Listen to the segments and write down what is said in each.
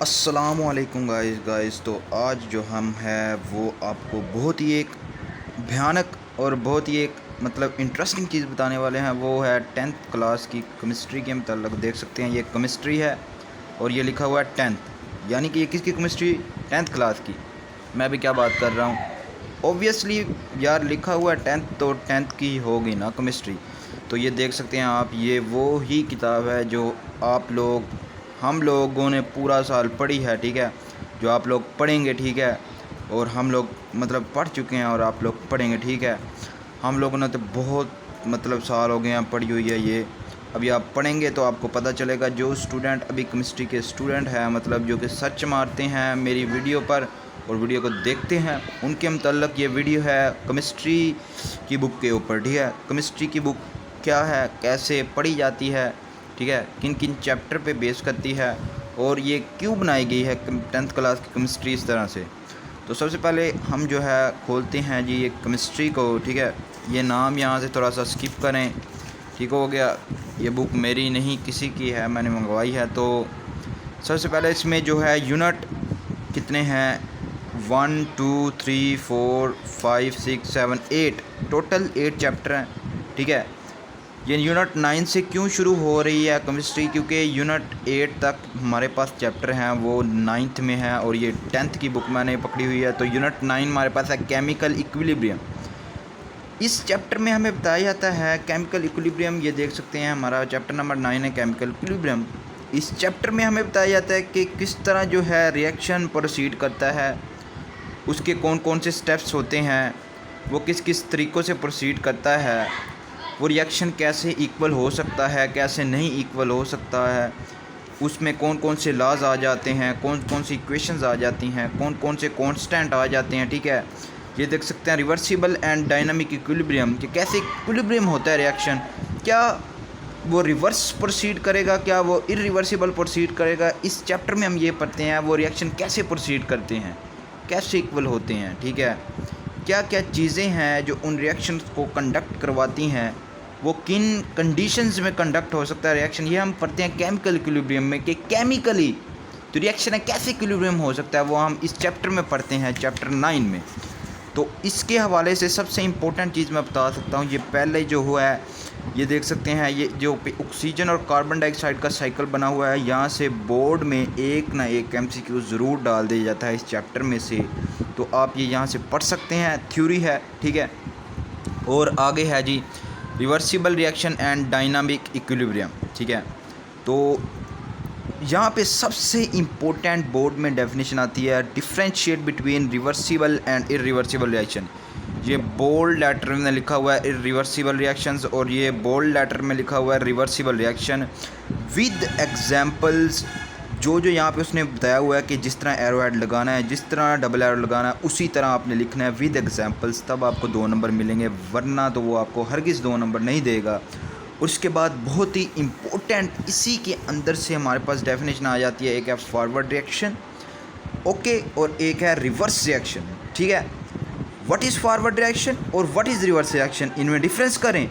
अस्सलामुअलैकुम गाइस। तो आज जो हम है वो आपको बहुत ही एक भयानक और बहुत ही एक इंटरेस्टिंग चीज़ बताने वाले हैं। वो है 10th क्लास की केमिस्ट्री के मतलब देख सकते हैं ये केमिस्ट्री है और ये लिखा हुआ है 10th, यानी कि ये किसकी केमिस्ट्री 10th क्लास की। मैं भी क्या बात कर रहा हूँ, ऑब्वियसली यार लिखा हुआ है 10th तो 10th की होगी ना केमिस्ट्री। तो ये देख सकते हैं आप, ये वो ही किताब है जो आप लोग हम लोगों ने पूरा साल पढ़ी है, ठीक है, जो आप लोग पढ़ेंगे, ठीक है, और हम लोग पढ़ चुके हैं और आप लोग पढ़ेंगे, ठीक है। हम लोगों ने तो बहुत साल हो गए हैं पढ़ी हुई है ये। अभी आप पढ़ेंगे तो आपको पता चलेगा। जो स्टूडेंट अभी केमिस्ट्री के स्टूडेंट हैं जो कि सर्च मारते हैं मेरी वीडियो पर और वीडियो को देखते हैं, उनके मतलब ये वीडियो है केमिस्ट्री की बुक के ऊपर, ठीक है। केमिस्ट्री की बुक क्या है, कैसे पढ़ी जाती है, ठीक है, किन किन चैप्टर पे बेस करती है और ये क्यों बनाई गई है 10th क्लास की केमिस्ट्री इस तरह से। तो सबसे पहले हम जो है खोलते हैं जी ये केमिस्ट्री को, ठीक है। ये नाम यहाँ से थोड़ा सा स्किप करें, ठीक हो गया। ये बुक मेरी नहीं किसी की है, मैंने मंगवाई है। तो सबसे पहले इसमें जो है यूनिट कितने हैं, 1 2 3 4 5 6 7 8, टोटल 8 चैप्टर हैं, ठीक है। ये यूनिट 9 से क्यों शुरू हो रही है केमिस्ट्री, क्योंकि यूनिट 8 तक हमारे पास चैप्टर हैं वो 9th में है और ये 10th की बुक मैंने पकड़ी हुई है। तो यूनिट 9 हमारे पास है केमिकल इक्विलिब्रियम। इस चैप्टर में हमें बताया जाता है केमिकल इक्विलिब्रियम। ये देख सकते हैं हमारा चैप्टर नंबर 9 है केमिकल इक्विलिब्रियम। इस चैप्टर में हमें बताया जाता है कि किस तरह जो है रिएक्शन प्रोसीड करता है, उसके कौन कौन से स्टेप्स होते हैं, वो किस किस तरीक़ों से प्रोसीड करता है, वो रिएक्शन कैसे इक्वल हो सकता है, कैसे नहीं इक्वल हो सकता है, उसमें कौन कौन से लॉज आ जाते हैं, कौन कौन सी इक्वेशंस आ जाती हैं, कौन कौन से कांस्टेंट आ जाते हैं, ठीक है। ये देख सकते हैं रिवर्सिबल एंड डायनामिक इक्विलिब्रियम, कि कैसे इक्विलिब्रियम होता है रिएक्शन, क्या वो रिवर्स प्रोसीड करेगा, क्या वो इरिवर्सिबल प्रोसीड करेगा। इस चैप्टर में हम ये पढ़ते हैं वो रिएक्शन कैसे प्रोसीड करते हैं, कैसे इक्वल होते हैं, ठीक है। क्या क्या चीज़ें हैं जो उन रिएक्शंस को कंडक्ट करवाती हैं, वो किन कंडीशंस में कंडक्ट हो सकता है रिएक्शन, ये हम पढ़ते हैं केमिकल इक्विलिब्रियम में। कि केमिकली जो रिएक्शन है कैसे इक्विलिब्रियम हो सकता है, वो हम इस चैप्टर में पढ़ते हैं, चैप्टर 9 में। तो इसके हवाले से सबसे इम्पोर्टेंट चीज़ मैं बता सकता हूँ, ये पहले जो हुआ है ये देख सकते हैं, ये जो ऑक्सीजन और कार्बन डाइऑक्साइड का साइकिल बना हुआ है, यहाँ से बोर्ड में एक ना एक MCQ ज़रूर डाल दिया जाता है इस चैप्टर में से। तो आप ये यहाँ से पढ़ सकते हैं, थ्योरी है, ठीक है। और आगे है जी reversible reaction and dynamic equilibrium, ठीक है। तो यहाँ पे सबसे इम्पोर्टेंट बोर्ड में डेफिनेशन आती है differentiate between reversible and irreversible reaction. ये बोल्ड लेटर में लिखा हुआ है इरिवर्सिबल रिएक्शंस और ये बोल्ड लेटर में लिखा हुआ है रिवर्सिबल रिएक्शन विद एग्जांपल्स। जो जो यहाँ पे उसने बताया हुआ है कि जिस तरह एरो हेड लगाना है, जिस तरह डबल एरो लगाना है, उसी तरह आपने लिखना है विद एग्जांपल्स, तब आपको 2 नंबर मिलेंगे, वरना तो वो आपको हरगिज़ 2 नंबर नहीं देगा। उसके बाद बहुत ही इम्पोर्टेंट इसी के अंदर से हमारे पास डेफिनेशन आ जाती है, एक है फॉरवर्ड रिएक्शन, ओके, और एक है रिवर्स रिएक्शन, ठीक है। व्हाट इज़ फॉरवर्ड रिएक्शन और व्हाट इज़ रिवर्स रिएक्शन, इनमें डिफरेंस करें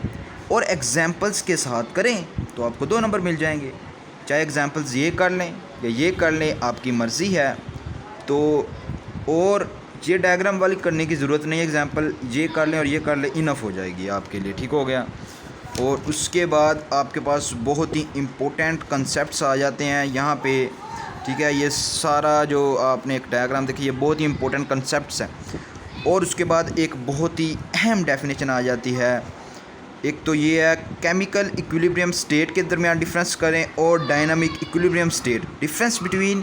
और एग्जांपल्स के साथ करें तो आपको 2 नंबर मिल जाएंगे। चाहे एग्जांपल्स ये कर लें या ये कर लें, आपकी मर्ज़ी है। तो और ये डायग्राम वाली करने की ज़रूरत नहीं है, एग्जांपल ये कर लें और ये कर लें, इनफ हो जाएगी आपके लिए, ठीक हो गया। और उसके बाद आपके पास बहुत ही इम्पोर्टेंट कंसेप्ट्स आ जाते हैं यहाँ पे, ठीक है। ये सारा जो आपने एक डायग्राम देखी, ये बहुत ही इम्पोर्टेंट कंसेप्ट्स हैं। और उसके बाद एक बहुत ही अहम डेफिनेशन आ जाती है, एक तो ये है केमिकल इक्विलिब्रियम स्टेट के दरमियान डिफरेंस करें और dynamic equilibrium state, difference between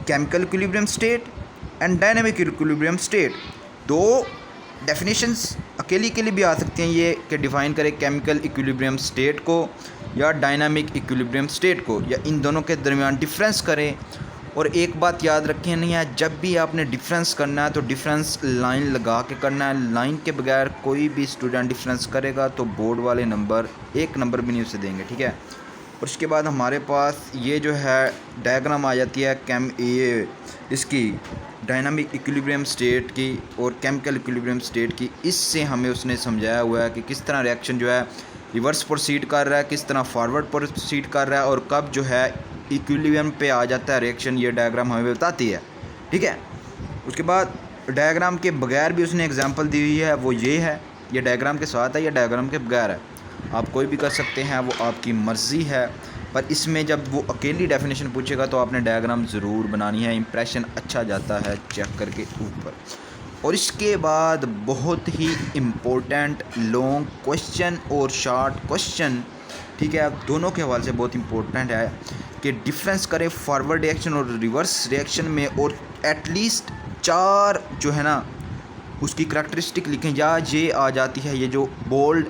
chemical equilibrium state and dynamic equilibrium state. दो डेफिनेशंस अकेली के लिए भी आ सकती हैं ये, कि डिफ़ाइन करें केमिकल इक्विलिब्रियम स्टेट को या डायनामिक इक्विलिब्रियम स्टेट को, या इन दोनों के दरमियान डिफरेंस करें। और एक बात याद रखें, नहीं है, जब भी आपने डिफरेंस करना है तो डिफरेंस लाइन लगा के करना है, लाइन के बगैर कोई भी स्टूडेंट डिफरेंस करेगा तो बोर्ड वाले नंबर 1 नंबर भी नहीं उसे देंगे, ठीक है। और उसके बाद हमारे पास ये जो है डायग्राम आ जाती है ये इसकी डायनामिक इक्विलिब्रियम स्टेट की और केमिकल इक्विलिब्रियम स्टेट की। इससे हमें उसने समझाया हुआ है कि किस तरह रिएक्शन जो है रिवर्स प्रोसीड कर रहा है, किस तरह फॉरवर्ड प्रोसीड कर रहा है, और कब जो है इक्विलिब्रियम पे आ जाता है रिएक्शन, ये डायग्राम हमें बताती है। ठीक है, उसके बाद डायग्राम के बगैर भी उसने एग्जांपल दी हुई है, वो ये है। ये डायग्राम के साथ है, ये डायग्राम के बगैर है, आप कोई भी कर सकते हैं, वो आपकी मर्ज़ी है। पर इसमें जब वो अकेली डेफिनेशन पूछेगा तो आपने डायग्राम ज़रूर बनानी है, इंप्रेशन अच्छा जाता है चेक करके ऊपर। और इसके बाद बहुत ही इम्पोर्टेंट लॉन्ग क्वेश्चन और शॉर्ट क्वेश्चन, ठीक है, दोनों के हवाले से बहुत इंपॉर्टेंट है कि डिफरेंस करें फॉरवर्ड रिएक्शन और रिवर्स रिएक्शन में, और एटलीस्ट 4 जो है ना उसकी करैक्टरिस्टिक लिखें। या ये आ जाती है, ये जो बोल्ड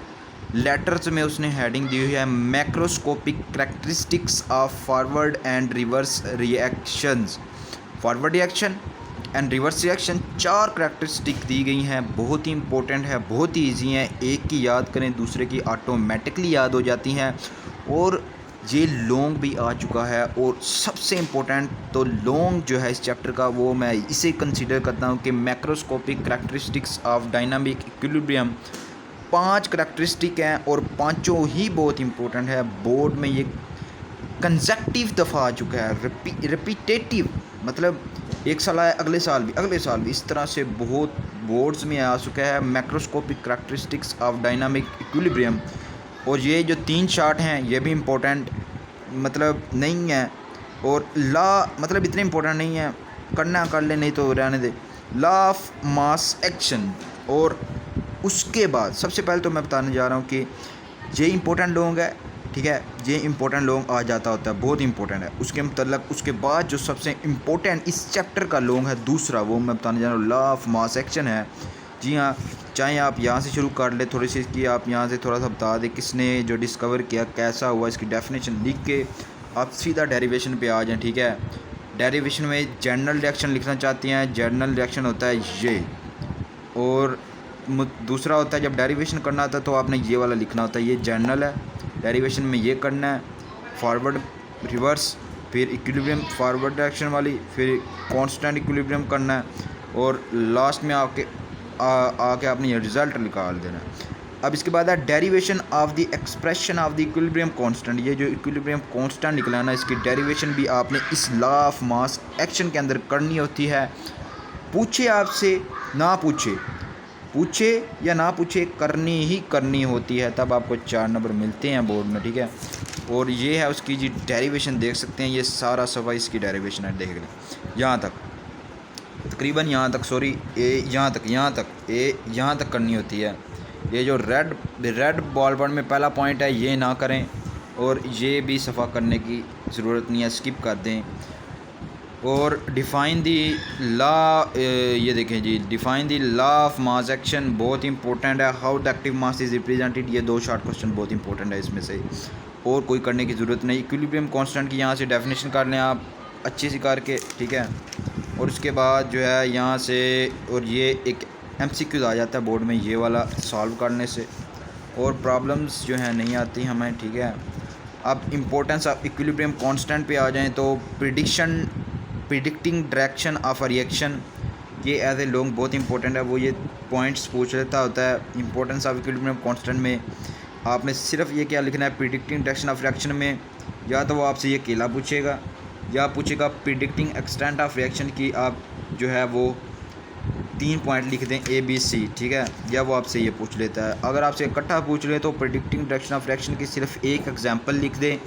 लेटर्स में उसने हेडिंग दी हुई है, macroscopic characteristics of forward and reverse reactions. Forward reaction and reverse reaction 4 characteristic दी गई हैं, बहुत ही इंपॉर्टेंट है, बहुत ही ईजी हैं, एक की याद करें दूसरे की ऑटोमेटिकली याद हो जाती हैं। और ये लॉन्ग भी आ चुका है, और सबसे इम्पोर्टेंट तो लॉन्ग जो है इस चैप्टर का, वो मैं इसे कंसीडर करता हूँ कि macroscopic characteristics of dynamic equilibrium. 5 characteristic हैं और पाँचों ही बहुत इंपॉर्टेंट है। बोर्ड में ये कंसेक्टिव दफ़ा आ चुका है, रिपीटेटिव, मतलब एक साल आया अगले साल भी, अगले साल भी, इस तरह से बहुत बोर्ड्स में आ चुका है macroscopic characteristics of dynamic equilibrium. और ये जो 3 चार्ट हैं ये भी इम्पोर्टेंट मतलब नहीं है, और लॉ मतलब इतने इम्पोर्टेंट नहीं है, करना कर ले नहीं तो रहने दे। लॉ ऑफ मास एक्शन, और उसके बाद सबसे पहले तो मैं बताने जा रहा हूँ कि ये इम्पोर्टेंट लॉन्ग है, ठीक है, ये इम्पोर्टेंट लॉन्ग आ जाता होता है, बहुत इंपॉर्टेंट है। उसके मतलब उसके बाद जो सबसे इम्पोर्टेंट इस चैप्टर का लॉन्ग है दूसरा, वो मैं बताने जा रहा हूँ, लॉ ऑफ मास एक्शन है। जी हाँ, चाहे आप यहाँ से शुरू कर ले थोड़ी सी इसकी, आप यहाँ से थोड़ा सा बता दें किसने जो डिस्कवर किया, कैसा हुआ, इसकी डेफिनेशन लिख के आप सीधा डेरिवेशन पे आ जाएं। ठीक है, डेरिवेशन में जनरल रिएक्शन लिखना चाहते हैं, जनरल रिएक्शन होता है ये, और दूसरा होता है जब डेरिवेशन करना होता है तो आपने ये वाला लिखना होता है, ये जनरल है, डेरिवेशन में ये करना है, फॉरवर्ड रिवर्स, फिर इक्विलिब्रियम फॉरवर्ड डायरेक्शन वाली, फिर कांस्टेंट इक्विलिब्रियम करना है, और लास्ट में आके आपने ये रिज़ल्ट निकाल देना है। अब इसके बाद है derivation of the expression of the equilibrium constant. ये जो इक्विलिब्रियम कांस्टेंट निकला ना, इसकी डेरिवेशन भी आपने इस लॉ ऑफ मास एक्शन के अंदर करनी होती है। पूछे आपसे ना पूछे, पूछे या ना पूछे, करनी ही करनी होती है, तब आपको 4 नंबर मिलते हैं बोर्ड में। ठीक है, और ये है उसकी जी डेरिवेशन, देख सकते हैं ये सारा सफ़ा इसकी डेरिवेशन है, देख लें यहाँ तक, तकरीबन यहाँ तक, सॉरी यहाँ तक करनी होती है। ये जो रेड बॉल पॉइंट में पहला पॉइंट है ये ना करें, और ये भी सफ़ा करने की ज़रूरत नहीं है, स्किप कर दें। और डिफ़ाइन दी लॉ, ये देखें जी, define the law of mass action बहुत इंपॉर्टेंट है। How the active mass is represented, ये 2 शॉर्ट क्वेश्चन बहुत इंपॉर्टेंट है इसमें से, और कोई करने की ज़रूरत नहीं। इक्विलिब्रियम कांस्टेंट की यहाँ से डेफिनेशन कर लें आप अच्छे से करके, ठीक है। और उसके बाद जो है यहाँ से, और ये एक MCQ आ जाता है बोर्ड में ये वाला सॉल्व करने से, और प्रॉब्लम्स जो है नहीं आती हमें, ठीक है। अब इम्पोर्टेंस ऑफ इक्विलिब्रियम कांस्टेंट पे आ जाएँ तो predicting direction of a reaction, ये एज ए लॉन्ग बहुत इंपॉर्टेंट है, वो ये पॉइंट्स पूछ लेता होता है। इंपॉर्टेंस ऑफ इक्विलिब्रियम कांस्टेंट में आपने सिर्फ ये क्या लिखना है, प्रिडिक्टिंग डायरेक्शन ऑफ रिएक्शन में, या तो वो आपसे ये अकेला पूछेगा, या पूछेगा प्रिडिक्टिंग एक्सटेंट ऑफ रिएक्शन की, आप जो है वो 3 पॉइंट लिख दें ABC, ठीक है, या वो आपसे ये पूछ लेता है। अगर आपसे इकट्ठा पूछ ले तो प्रिडिक्टिंग डायरेक्शन ऑफ रिएक्शन की सिर्फ एक एग्जांपल लिख दें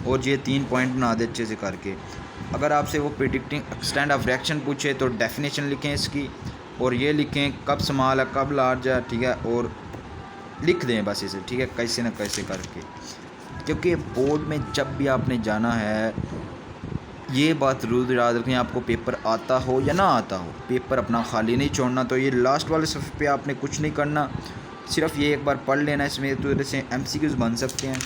और ये 3 पॉइंट बना दे अच्छे से करके। अगर आपसे वो प्रिडिक्टिंग एक्सटेंट ऑफ रिएक्शन पूछे तो डेफिनेशन लिखें इसकी, और ये लिखें कब स्मॉल है कब लार्ज है, ठीक है, और लिख दें बस इसे, ठीक है, कैसे न कैसे करके। क्योंकि बोर्ड में जब भी आपने जाना है, ये बात ज़रूर याद रखें, आपको पेपर आता हो या ना आता हो, पेपर अपना खाली नहीं छोड़ना। तो ये लास्ट वाले सफ़े पे आपने कुछ नहीं करना, सिर्फ ये एक बार पढ़ लेना, इसमें तो जैसे MCQs बन सकते हैं।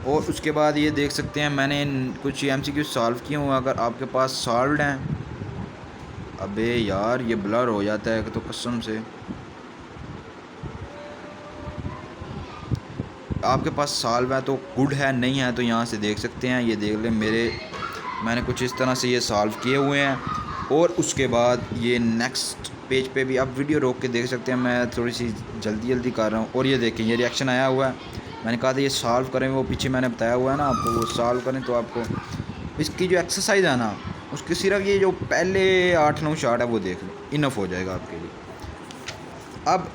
और उसके बाद ये देख सकते हैं मैंने कुछ MCQs सॉल्व किए हुए, अगर आपके पास सॉल्व्ड हैं, अबे यार ये ब्लर हो जाता है तो कसम से, आपके पास सॉल्व है तो गुड है, नहीं है तो यहाँ से देख सकते हैं, ये देख लें मैंने कुछ इस तरह से ये सॉल्व किए हुए हैं। और उसके बाद ये नेक्स्ट पेज पे भी आप वीडियो रोक के देख सकते हैं, मैं थोड़ी सी जल्दी कर रहा हूँ। और ये देखें ये रिएक्शन आया हुआ है, मैंने कहा था ये सॉल्व करें, वो पीछे मैंने बताया हुआ है ना आपको, वो सॉल्व करें तो आपको इसकी जो एक्सरसाइज है ना, उसके सिर्फ ये जो पहले 8-9 शार्ट है वो देख लो, इनफ हो जाएगा आपके लिए। अब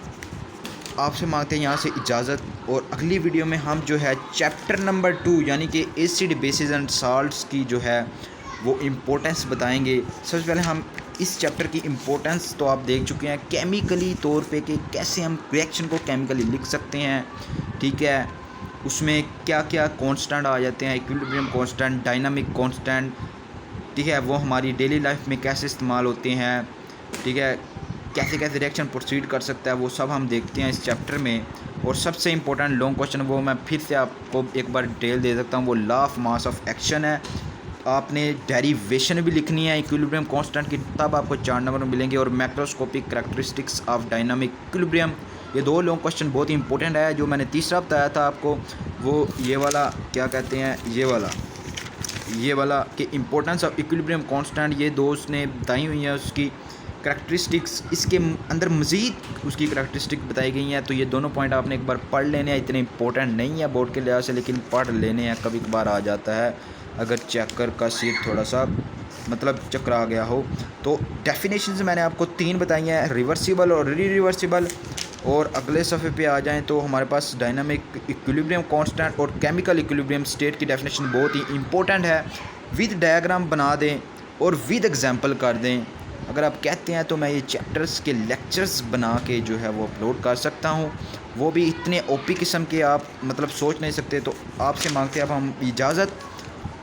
आपसे मांगते हैं यहाँ से इजाज़त, और अगली वीडियो में हम जो है चैप्टर नंबर 2 यानी कि एसिड बेसिस एंड साल्ट्स की जो है वो इम्पोर्टेंस बताएंगे। सबसे पहले हम इस चैप्टर की इम्पोर्टेंस तो आप देख चुके हैं केमिकली तौर पे कि कैसे हम रिएक्शन को केमिकली लिख सकते हैं, ठीक है। उसमें क्या क्या कांस्टेंट आ जाते हैं, इक्विलिब्रियम कांस्टेंट, डायनामिक कांस्टेंट, ठीक है, वो हमारी डेली लाइफ में कैसे इस्तेमाल होते हैं, ठीक है, कैसे कैसे रिएक्शन प्रोसीड कर सकता है, वो सब हम देखते हैं इस चैप्टर में। और सबसे इंपॉर्टेंट लॉन्ग क्वेश्चन वो मैं फिर से आपको एक बार डिटेल दे सकता हूँ, वो law of mass of action है। आपने डेरिवेशन भी लिखनी है इक्विलिब्रियम कांस्टेंट की, तब आपको 4 नंबर मिलेंगे। और macroscopic characteristics of dynamic equilibrium, ये 2 लॉन्ग क्वेश्चन बहुत ही इंपॉर्टेंट है। जो मैंने तीसरा बताया था आपको, वो ये वाला क्या कहते हैं, ये वाला कि इम्पोर्टेंस ऑफ इक्विलिब्रियम कांस्टेंट, ये 2 उसने बताई हुई है उसकी करैक्टरिस्टिक्स, इसके अंदर मज़ीद उसकी करैक्टरिस्टिक बताई गई हैं। तो ये दोनों पॉइंट आपने एक बार पढ़ लेने हैं, इतने इंपॉर्टेंट नहीं है बोर्ड के लिहाज से, लेकिन पढ़ लेने हैं, कभी कभार आ जाता है अगर चेकर का सिर थोड़ा सा मतलब चकरा गया हो। तो डेफिनेशंस मैंने आपको 3 बताई हैं, रिवर्सिबल और रिवर्सिबल। और अगले सफ़े पे आ जाएं तो हमारे पास डायनामिक इक्विलिब्रियम कांस्टेंट और केमिकल इक्विलिब्रियम स्टेट की डेफिनेशन बहुत ही इंपॉर्टेंट है। विद डायग्राम बना दें और विद एग्जांपल कर दें। अगर आप कहते हैं तो मैं ये चैप्टर्स के लेक्चर्स बना के जो है वो अपलोड कर सकता हूँ, वो भी इतने ओपी किस्म के आप मतलब सोच नहीं सकते। तो आपसे मांगते हैं अब हम इजाज़त।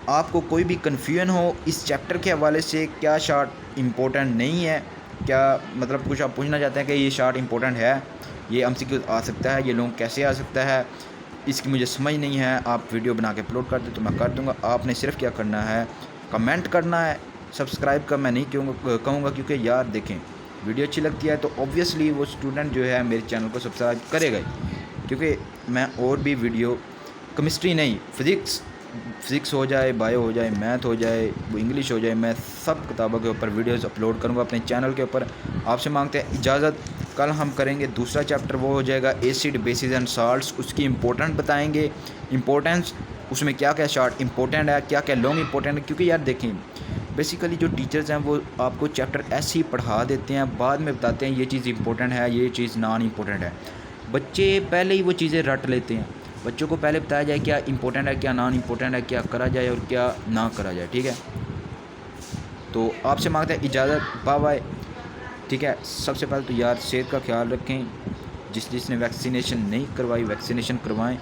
आपको कोई भी कन्फ्यूजन हो इस चैप्टर के हवाले से, क्या शार्ट इम्पोर्टेंट नहीं है, क्या मतलब कुछ आप पूछना चाहते हैं कि ये शार्ट इम्पोर्टेंट है, ये एमसीक्यू आ सकता है, ये लॉन्ग कैसे आ सकता है, इसकी मुझे समझ नहीं है, आप वीडियो बना के अपलोड कर दे तो मैं कर दूंगा। आपने सिर्फ क्या करना है, कमेंट करना है। सब्सक्राइब का मैं नहीं कहूँगा क्योंकि यार देखें, वीडियो अच्छी लगती है तो ऑब्वियसली वो स्टूडेंट जो है मेरे चैनल को सब्सक्राइब करेगा ही, क्योंकि मैं और भी वीडियो केमिस्ट्री नहीं, फिज़िक्स हो जाए, बायो हो जाए, मैथ हो जाए, वो इंग्लिश हो जाए, मैं सब किताबों के ऊपर वीडियोस अपलोड करूँगा अपने चैनल के ऊपर। आपसे मांगते हैं इजाज़त। कल हम करेंगे दूसरा चैप्टर, वो हो जाएगा एसिड बेसिस एंड साल्ट्स, उसकी इम्पोर्टेंट बताएंगे, इम्पोर्टेंस उसमें क्या क्या शार्ट इंपॉर्टेंट है, क्या क्या लॉन्ग इंपॉर्टेंट है। क्योंकि यार देखें, बेसिकली जो टीचर्स हैं वो आपको चैप्टर ऐसे ही पढ़ा देते हैं, बाद में बताते हैं ये चीज़ इंपॉर्टेंट है, ये चीज़ नॉन इम्पोर्टेंट है। बच्चे पहले ही वो चीज़ें रट लेते हैं। बच्चों को पहले बताया जाए क्या इंपॉर्टेंट है, क्या नॉन इम्पोर्टेंट है, क्या करा जाए और क्या ना करा जाए, ठीक है। तो आपसे मांगते हैं इजाज़त, बाय बाय, ठीक है। सबसे पहले तो यार सेहत का ख्याल रखें, जिसने वैक्सीनेशन नहीं करवाई वैक्सीनेशन करवाएं।